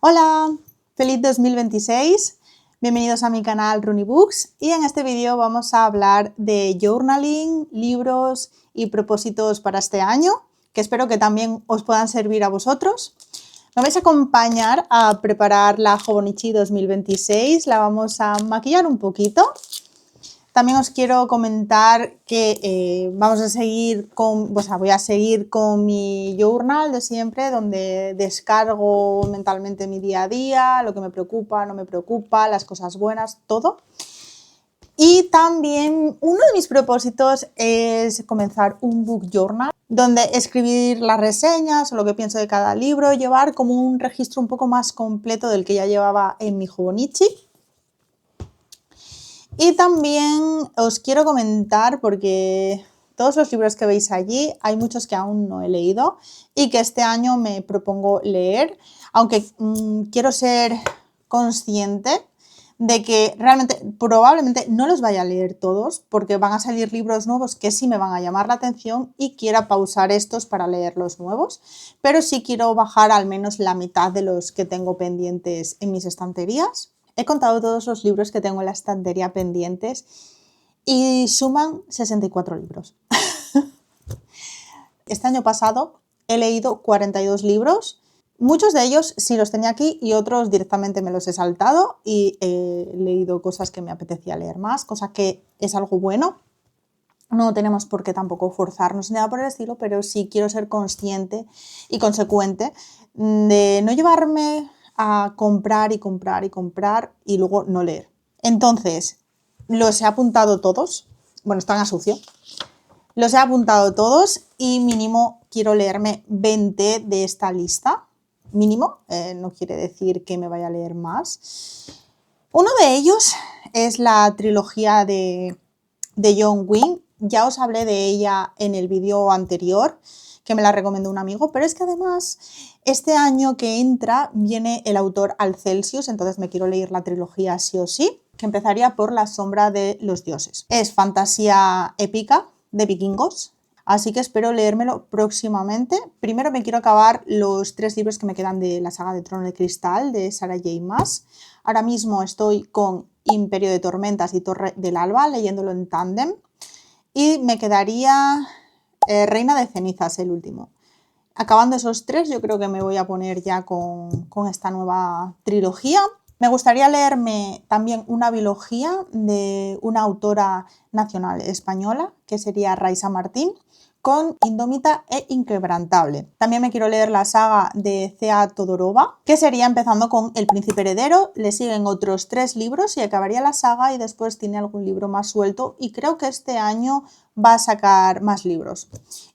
Hola, feliz 2026, bienvenidos a mi canal Runibooks y en este vídeo vamos a hablar de journaling, libros y propósitos para este año, que espero que también os puedan servir a vosotros. Me vais a acompañar a preparar la Hobonichi 2026, la vamos a maquillar un poquito. También os quiero comentar que voy a seguir con mi journal de siempre, donde descargo mentalmente mi día a día, lo que me preocupa, no me preocupa, las cosas buenas, todo. Y también uno de mis propósitos es comenzar un book journal, donde escribir las reseñas o lo que pienso de cada libro, llevar como un registro un poco más completo del que ya llevaba en mi Hobonichi. Y también os quiero comentar, porque todos los libros que veis allí, hay muchos que aún no he leído y que este año me propongo leer, aunque quiero ser consciente de que realmente probablemente no los vaya a leer todos, porque van a salir libros nuevos que sí me van a llamar la atención y quiera pausar estos para leer los nuevos, pero sí quiero bajar al menos la mitad de los que tengo pendientes en mis estanterías. He contado todos los libros que tengo en la estantería pendientes y suman 64 libros. Este año pasado he leído 42 libros. Muchos de ellos sí los tenía aquí y otros directamente me los he saltado y he leído cosas que me apetecía leer más, cosa que es algo bueno. No tenemos por qué tampoco forzarnos ni nada por el estilo, pero sí quiero ser consciente y consecuente de no llevarme a comprar y comprar y comprar y luego no leer. Entonces, los he apuntado todos. Bueno, están a sucio. Los he apuntado todos y mínimo quiero leerme 20 de esta lista. Mínimo, no quiere decir que me vaya a leer más. Uno de ellos es la trilogía de John Gwynne. Ya os hablé de ella en el vídeo anterior, que me la recomendó un amigo, pero es que además este año que entra viene el autor Al Celsius, entonces me quiero leer la trilogía sí o sí, que empezaría por La sombra de los dioses. Es fantasía épica de vikingos, así que espero leérmelo próximamente. Primero me quiero acabar los 3 libros que me quedan de la saga de Trono de Cristal de Sarah J. Maas. Ahora mismo estoy con Imperio de Tormentas y Torre del Alba, leyéndolo en tándem. Y me quedaría Reina de Cenizas, el último. Acabando esos 3, yo creo que me voy a poner ya con esta nueva trilogía. Me gustaría leerme también una biología de una autora nacional española, que sería Raisa Martín, con Indómita e Inquebrantable. También me quiero leer la saga de Cea Todorova, que sería empezando con El Príncipe Heredero, le siguen otros 3 libros y acabaría la saga y después tiene algún libro más suelto y creo que este año va a sacar más libros.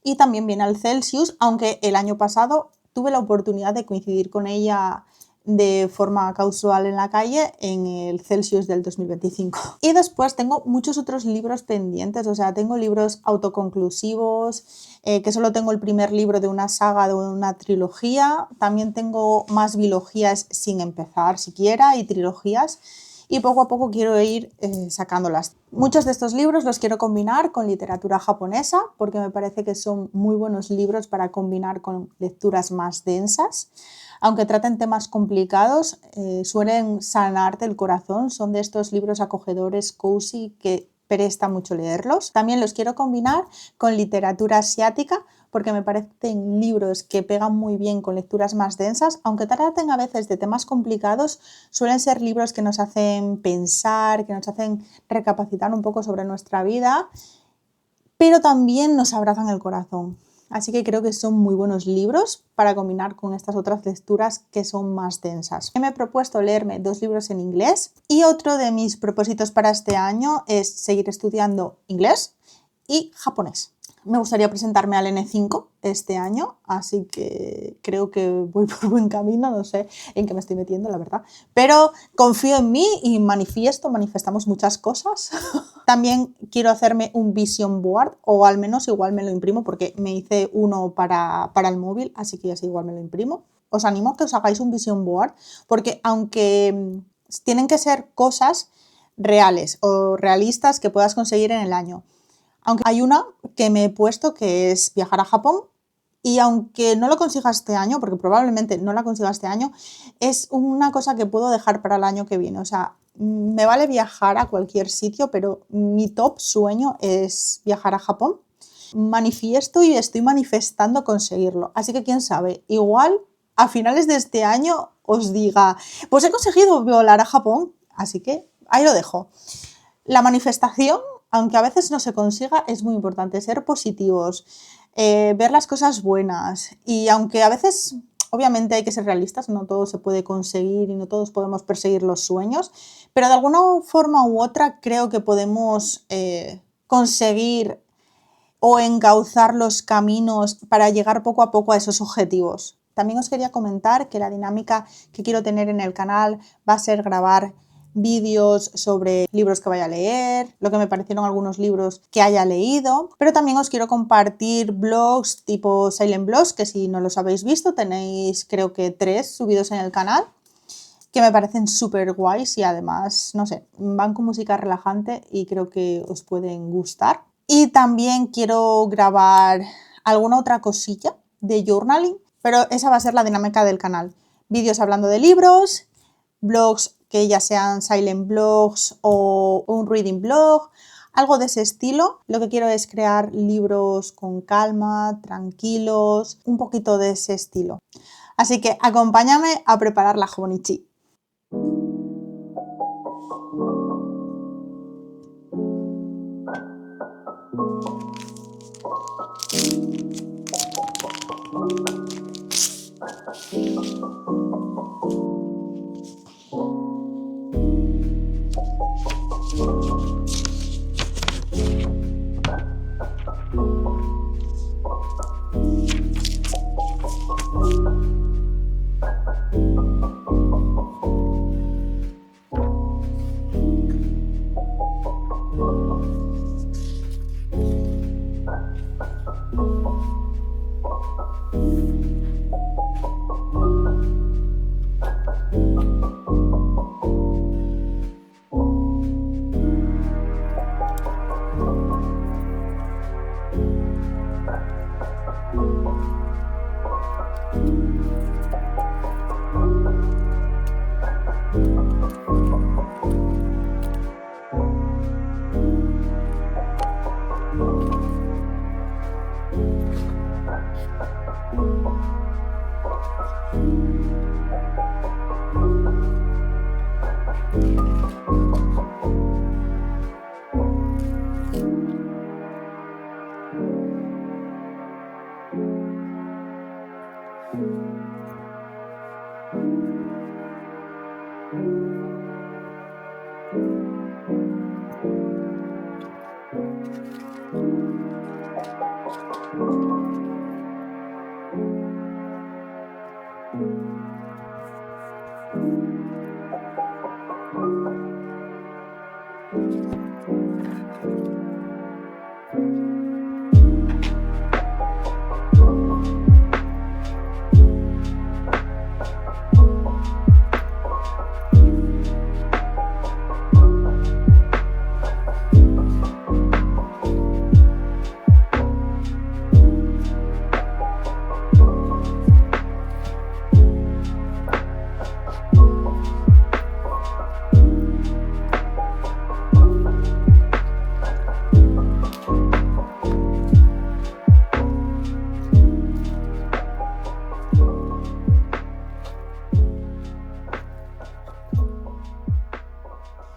Y también viene Al Celsius, aunque el año pasado tuve la oportunidad de coincidir con ella de forma casual en la calle en el Celsius del 2025. Y después tengo muchos otros libros pendientes, o sea, tengo libros autoconclusivos, que solo tengo el primer libro de una saga, de una trilogía. También tengo más biologías sin empezar siquiera y trilogías. Y poco a poco quiero ir sacándolas. Muchos de estos libros los quiero combinar con literatura japonesa porque me parece que son muy buenos libros para combinar con lecturas más densas. Aunque traten temas complicados, suelen sanarte el corazón. Son de estos libros acogedores, cozy, que presta mucho leerlos. También los quiero combinar con literatura asiática porque me parecen libros que pegan muy bien con lecturas más densas, aunque traten a veces de temas complicados, suelen ser libros que nos hacen pensar, que nos hacen recapacitar un poco sobre nuestra vida, pero también nos abrazan el corazón. Así que creo que son muy buenos libros para combinar con estas otras lecturas que son más densas. Me he propuesto leerme 2 libros en inglés y otro de mis propósitos para este año es seguir estudiando inglés y japonés. Me gustaría presentarme al N5 este año, así que creo que voy por buen camino, no sé en qué me estoy metiendo, la verdad. Pero confío en mí y manifestamos muchas cosas. También quiero hacerme un vision board, o al menos igual me lo imprimo, porque me hice uno para el móvil, así que así igual me lo imprimo. Os animo a que os hagáis un vision board, porque aunque tienen que ser cosas reales o realistas que puedas conseguir en el año, aunque hay una que me he puesto que es viajar a Japón Y aunque no lo consiga este año, porque probablemente no la consiga este año, es una cosa que puedo dejar para el año que viene. O sea, me vale viajar a cualquier sitio, pero mi top sueño es viajar a Japón. Manifiesto y estoy manifestando conseguirlo. Así que quién sabe, igual a finales de este año os diga, pues he conseguido volar a Japón, así que ahí lo dejo. La manifestación, aunque a veces no se consiga, es muy importante, ser positivos, ver las cosas buenas y aunque a veces, obviamente hay que ser realistas, no todo se puede conseguir y no todos podemos perseguir los sueños, pero de alguna forma u otra creo que podemos conseguir o encauzar los caminos para llegar poco a poco a esos objetivos. También os quería comentar que la dinámica que quiero tener en el canal va a ser grabar vídeos sobre libros que vaya a leer, lo que me parecieron algunos libros que haya leído, pero también os quiero compartir blogs tipo Silent Blogs, que si no los habéis visto tenéis creo que 3 subidos en el canal, que me parecen súper guays y además, no sé, van con música relajante y creo que os pueden gustar. Y también quiero grabar alguna otra cosilla de journaling, pero esa va a ser la dinámica del canal. Vídeos hablando de libros, blogs que ya sean silent blogs o un reading blog, algo de ese estilo. Lo que quiero es crear libros con calma, tranquilos, un poquito de ese estilo. Así que acompáñame a preparar la Hobonichi.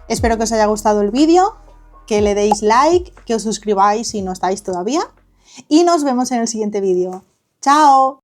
Espero que os haya gustado el vídeo, que le deis like, que os suscribáis si no estáis todavía y nos vemos en el siguiente vídeo. ¡Chao!